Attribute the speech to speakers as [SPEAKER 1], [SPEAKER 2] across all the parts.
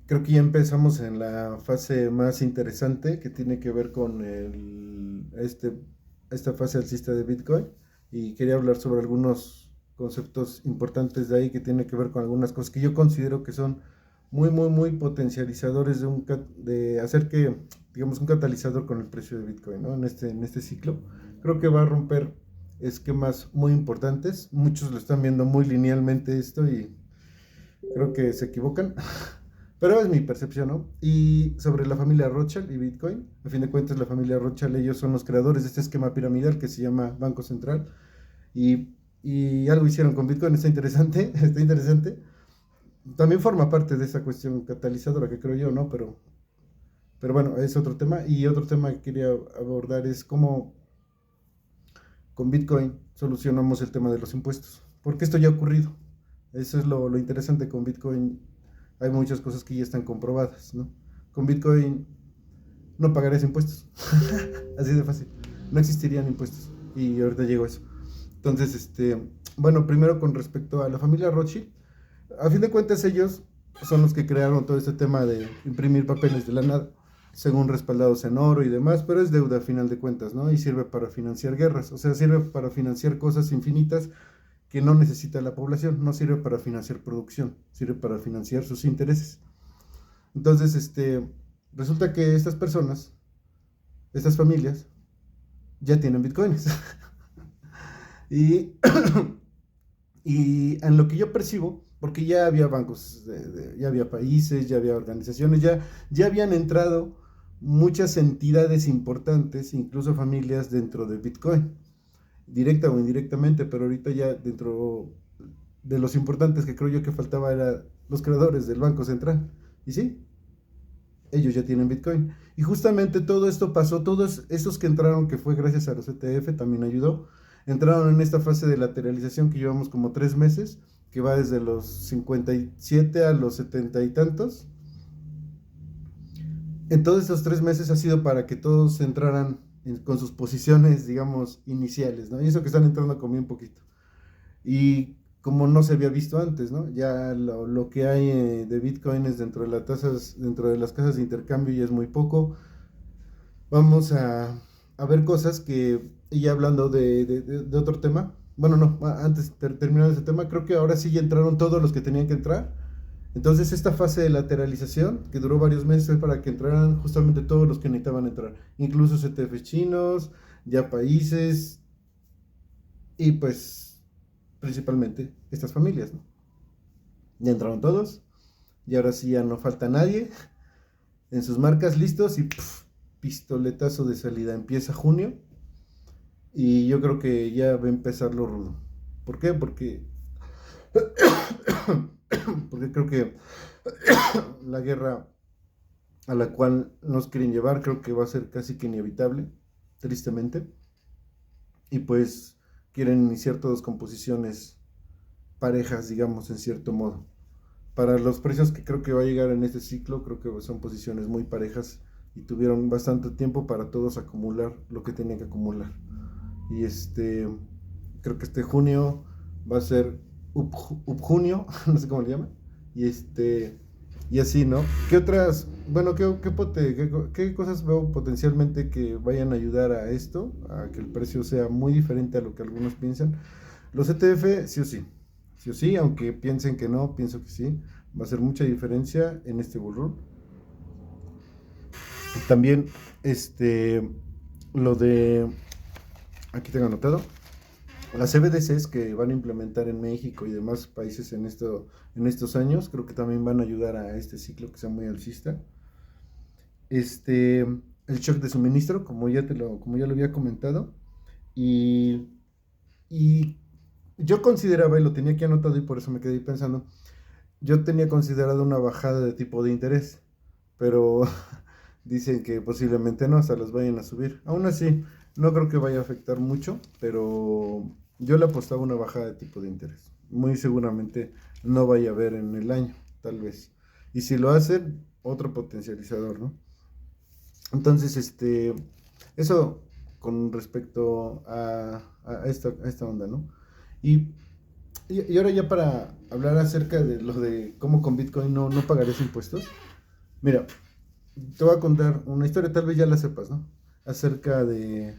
[SPEAKER 1] creo que ya empezamos en la fase más interesante que tiene que ver con esta fase alcista de Bitcoin y quería hablar sobre algunos conceptos importantes de ahí que tiene que ver con algunas cosas que yo considero que son muy, muy, muy potencializadores de hacer que, digamos, un catalizador con el precio de Bitcoin, ¿no? En este ciclo. Creo que va a romper esquemas muy importantes. Muchos lo están viendo muy linealmente esto y creo que se equivocan. Pero es mi percepción, ¿no? Y sobre la familia Rothschild y Bitcoin, a fin de cuentas la familia Rothschild, ellos son los creadores de este esquema piramidal que se llama Banco Central y algo hicieron con Bitcoin, está interesante, está interesante. También forma parte de esa cuestión catalizadora que creo yo, ¿no? Pero bueno, es otro tema. Y otro tema que quería abordar es cómo con Bitcoin solucionamos el tema de los impuestos. Porque esto ya ha ocurrido. Eso es lo interesante con Bitcoin. Hay muchas cosas que ya están comprobadas, ¿no? Con Bitcoin no pagarías impuestos. Así de fácil. No existirían impuestos. Y ahorita llego a eso. Entonces, bueno, primero con respecto a la familia Rothschild, a fin de cuentas ellos son los que crearon todo este tema de imprimir papeles de la nada, según respaldados en oro y demás, pero es deuda a final de cuentas, ¿no? Y sirve para financiar guerras, o sea, sirve para financiar cosas infinitas que no necesita la población, no sirve para financiar producción, sirve para financiar sus intereses. Entonces, resulta que estas personas, estas familias, ya tienen bitcoins. y, y en lo que yo percibo, porque ya había bancos, ya había países, ya había organizaciones, ya habían entrado muchas entidades importantes, incluso familias dentro de Bitcoin, directa o indirectamente, pero ahorita ya dentro de los importantes que creo yo que faltaba era los creadores del Banco Central. Y sí, ellos ya tienen Bitcoin. Y justamente todo esto pasó, todos esos que entraron, que fue gracias a los ETF, también ayudó, entraron en esta fase de lateralización que llevamos como 3 meses, que va desde los 57 a los 70 y tantos. En todos estos 3 meses ha sido para que todos entraran con sus posiciones, digamos, iniciales, ¿no? Y eso que están entrando como un poquito. Y como no se había visto antes, ¿no? Ya lo que hay de bitcoins dentro de las casas de intercambio ya es muy poco. Vamos a ver cosas que, y ya hablando de otro tema, bueno, no, antes de terminar ese tema, creo que ahora sí ya entraron todos los que tenían que entrar. Entonces esta fase de lateralización, que duró varios meses para que entraran justamente todos los que necesitaban entrar, incluso CTF chinos, ya países, y pues principalmente estas familias, ¿no? Ya entraron todos, y ahora sí ya no falta nadie en sus marcas listos y pistoletazo de salida. Empieza junio y yo creo que ya va a empezar lo rudo. ¿Por qué? Porque creo que la guerra a la cual nos quieren llevar creo que va a ser casi que inevitable, tristemente. Y pues quieren iniciar todas composiciones parejas, digamos, en cierto modo. Para los precios que creo que va a llegar en este ciclo, creo que son posiciones muy parejas y tuvieron bastante tiempo para todos acumular lo que tenían que acumular. Y creo que este junio va a ser junio, no sé cómo le llaman. Y y así, ¿no? ¿Qué otras, bueno, qué cosas veo potencialmente que vayan a ayudar a esto, a que el precio sea muy diferente a lo que algunos piensan? Los ETF, sí o sí, sí o sí, aunque piensen que no, pienso que sí, va a ser mucha diferencia en este bull. También, lo de, aquí tengo anotado, las CBDCs que van a implementar en México y demás países en estos años, creo que también van a ayudar a este ciclo que sea muy alcista. El shock de suministro, como ya lo había comentado, y, y yo consideraba, y lo tenía aquí anotado y por eso me quedé pensando, yo tenía considerado una bajada de tipo de interés, pero dicen que posiblemente no, hasta los vayan a subir. Aún así, no creo que vaya a afectar mucho, pero yo le apostaba una bajada de tipo de interés. Muy seguramente no vaya a haber en el año, tal vez. Y si lo hacen, otro potencializador, ¿no? Entonces, eso con respecto a esta onda, ¿no? Y Y ahora ya para hablar acerca de lo de cómo con Bitcoin no pagarías impuestos. Mira, te voy a contar una historia, tal vez ya la sepas, ¿no? Acerca de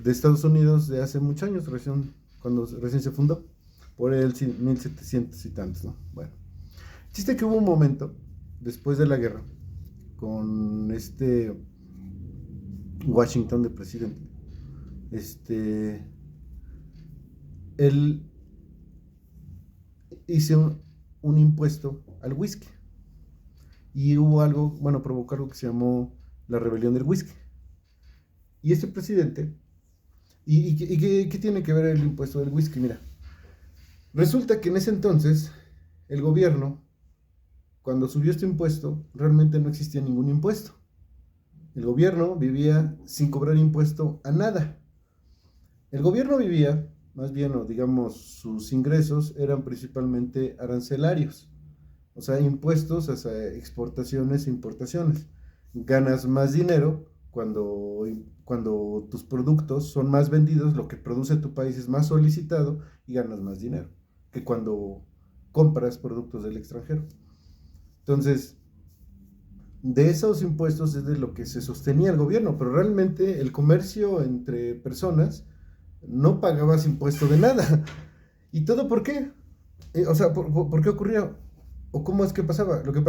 [SPEAKER 1] Estados Unidos de hace muchos años, cuando recién se fundó, por el 1700 y tantos, ¿no? Bueno, chiste que hubo un momento, después de la guerra, con Washington de presidente, este, él hizo un impuesto al whisky. Y hubo algo, bueno, provocó algo que se llamó la rebelión del whisky. Y este presidente, ¿qué tiene que ver el impuesto del whisky? Mira, resulta que en ese entonces el gobierno, cuando subió este impuesto, realmente no existía ningún impuesto. El gobierno vivía sin cobrar impuesto a nada. El gobierno vivía, más bien, o digamos, sus ingresos eran principalmente arancelarios, o sea, impuestos hacia exportaciones e importaciones. Ganas más dinero cuando tus productos son más vendidos, lo que produce tu país es más solicitado y ganas más dinero que cuando compras productos del extranjero. Entonces, de esos impuestos es de lo que se sostenía el gobierno, pero realmente el comercio entre personas no pagabas impuesto de nada. ¿Y todo por qué? O sea, ¿por qué ocurría? ¿O cómo es que pasaba? Lo que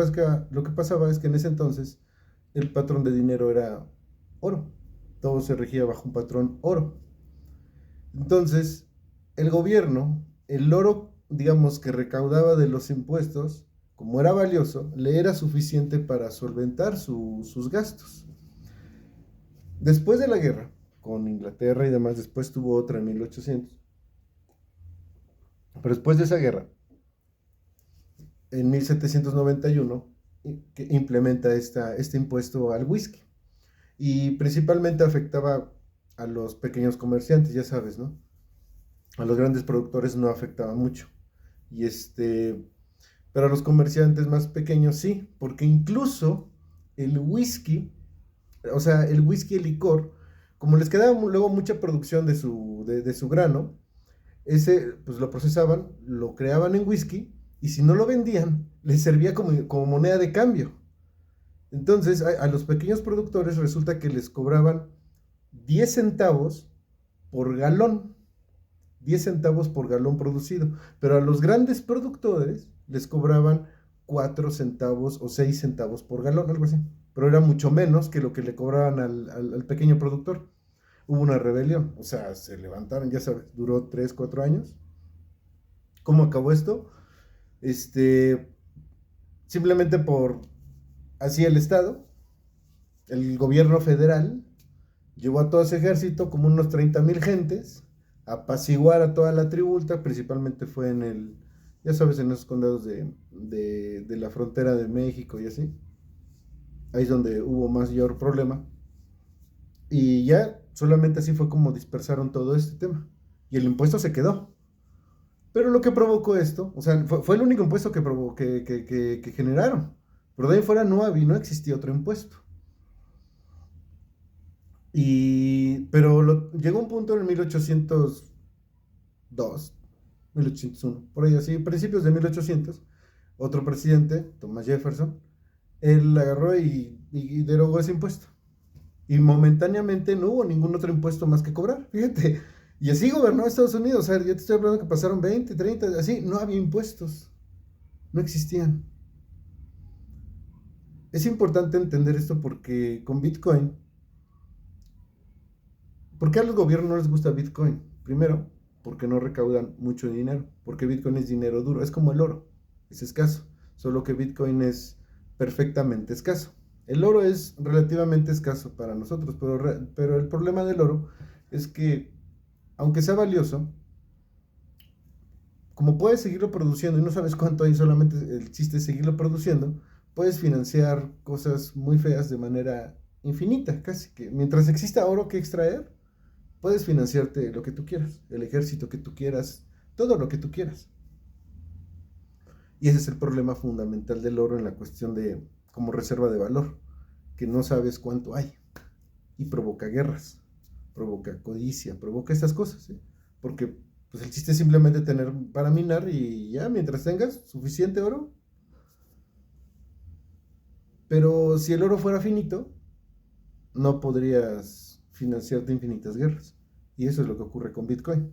[SPEAKER 1] pasaba es que en ese entonces el patrón de dinero era oro. Todo se regía bajo un patrón oro. Entonces, el gobierno, el oro, digamos, que recaudaba de los impuestos, como era valioso, le era suficiente para solventar sus gastos. Después de la guerra, con Inglaterra y demás, después tuvo otra en 1800. Pero después de esa guerra, en 1791, que implementa este impuesto al whisky. Y principalmente afectaba a los pequeños comerciantes, ya sabes, ¿no? A los grandes productores no afectaba mucho. Y pero a los comerciantes más pequeños sí, porque incluso el whisky, o sea, el whisky y el licor, como les quedaba luego mucha producción de su grano, ese pues lo procesaban, lo creaban en whisky y si no lo vendían, les servía como moneda de cambio. Entonces a los pequeños productores resulta que les cobraban 10 centavos por galón, 10 centavos por galón producido, pero a los grandes productores les cobraban 4 centavos o 6 centavos por galón, algo así. Pero era mucho menos que lo que le cobraban al pequeño productor. Hubo una rebelión, o sea, se levantaron, ya sabes, duró 3 4 años. ¿Cómo acabó esto? Simplemente por así el Estado, el gobierno federal, llevó a todo ese ejército, como unos 30,000 gentes, a apaciguar a toda la tribulta, principalmente fue ya sabes, en esos condados de la frontera de México y así. Ahí es donde hubo mayor problema. Y ya solamente así fue como dispersaron todo este tema. Y el impuesto se quedó. Pero lo que provocó esto, o sea, fue el único impuesto que generaron. Pero de ahí fuera no existía otro impuesto. Pero llegó un punto en el 1802, 1801, por ahí así, principios de 1800, otro presidente, Thomas Jefferson, él agarró y derogó ese impuesto. Y momentáneamente no hubo ningún otro impuesto más que cobrar, fíjate. Y así gobernó Estados Unidos, o sea, yo te estoy hablando que pasaron 20, 30, así, no había impuestos, no existían. Es importante entender esto porque con Bitcoin, ¿por qué a los gobiernos no les gusta Bitcoin? Primero, porque no recaudan mucho dinero, porque Bitcoin es dinero duro, es como el oro, es escaso, solo que Bitcoin es perfectamente escaso. El oro es relativamente escaso para nosotros, pero el problema del oro es que, aunque sea valioso, como puedes seguirlo produciendo y no sabes cuánto hay, solamente el chiste es seguirlo produciendo, puedes financiar cosas muy feas de manera infinita, casi que mientras exista oro que extraer, puedes financiarte lo que tú quieras, el ejército que tú quieras, todo lo que tú quieras. Y ese es el problema fundamental del oro en la cuestión de como reserva de valor, que no sabes cuánto hay y provoca guerras, provoca codicia, provoca estas cosas, ¿eh? Porque pues el chiste es simplemente tener para minar y ya, mientras tengas suficiente oro. Pero si el oro fuera finito, no podrías financiarte infinitas guerras. Y eso es lo que ocurre con Bitcoin.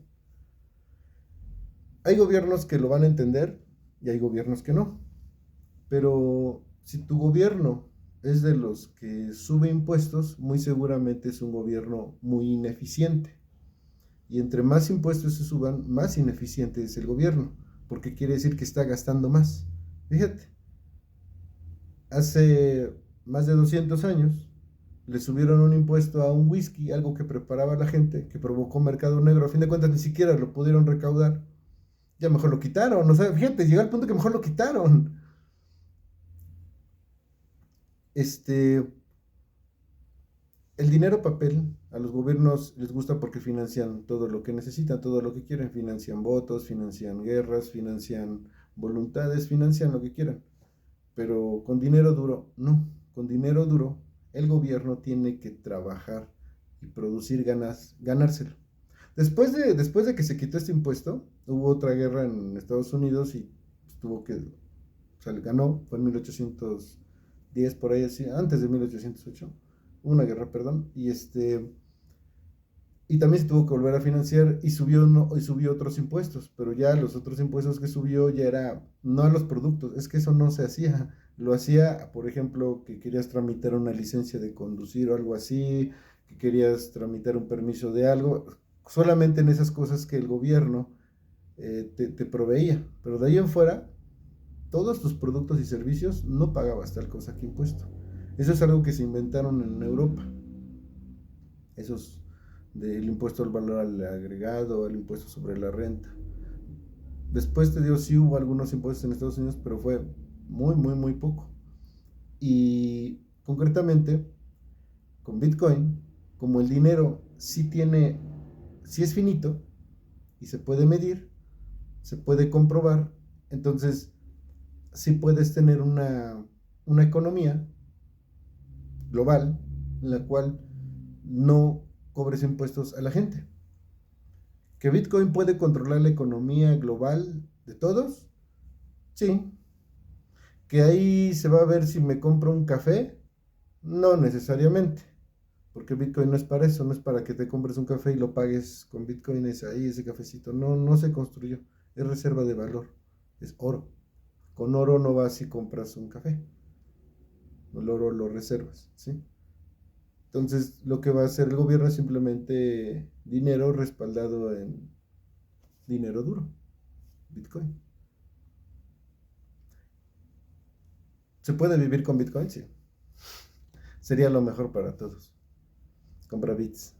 [SPEAKER 1] Hay gobiernos que lo van a entender y hay gobiernos que no. Pero si tu gobierno es de los que sube impuestos, muy seguramente es un gobierno muy ineficiente. Y entre más impuestos se suban, más ineficiente es el gobierno, porque quiere decir que está gastando más. Fíjate, hace más de 200 años le subieron un impuesto a un whisky, algo que preparaba la gente, que provocó mercado negro. A fin de cuentas, ni siquiera lo pudieron recaudar. Ya mejor lo quitaron. O sea, fíjate, llegó al punto que mejor lo quitaron. Este, el dinero papel a los gobiernos les gusta porque financian todo lo que necesitan, todo lo que quieren. Financian votos, financian guerras, financian voluntades, financian lo que quieran. Pero con dinero duro, no. Con dinero duro, el gobierno tiene que trabajar y producir ganas, ganárselo. Después de que se quitó este impuesto, hubo otra guerra en Estados Unidos y pues, tuvo que, o sea, ganó, fue en 1810, por ahí así, antes de 1808, hubo una guerra, perdón, y también se tuvo que volver a financiar y subió, no, y subió otros impuestos, pero ya los otros impuestos que subió ya era no a los productos, es que eso no se hacía. Lo hacía, por ejemplo, que querías tramitar una licencia de conducir o algo así, que querías tramitar un permiso de algo, solamente en esas cosas que el gobierno te proveía, pero de ahí en fuera, todos tus productos y servicios no pagabas tal cosa que impuesto. Eso es algo que se inventaron en Europa, esos del impuesto al valor agregado, el impuesto sobre la renta. Después te digo, sí hubo algunos impuestos en Estados Unidos, pero fue muy, muy, muy poco. Y concretamente, con Bitcoin, como el dinero sí tiene, sí es finito y se puede medir, se puede comprobar, entonces sí puedes tener una economía global en la cual no cobres impuestos a la gente. ¿Que Bitcoin puede controlar la economía global de todos? Sí. ¿Que ahí se va a ver si me compro un café? No necesariamente, porque Bitcoin no es para eso, no es para que te compres un café y lo pagues con Bitcoins ahí, ese cafecito. No, no se construyó, es reserva de valor, es oro. Con oro no vas y compras un café, el oro lo reservas, ¿sí? Entonces, lo que va a hacer el gobierno es simplemente dinero respaldado en dinero duro, Bitcoin. ¿Se puede vivir con Bitcoin? Sí. Sería lo mejor para todos. Compra bits.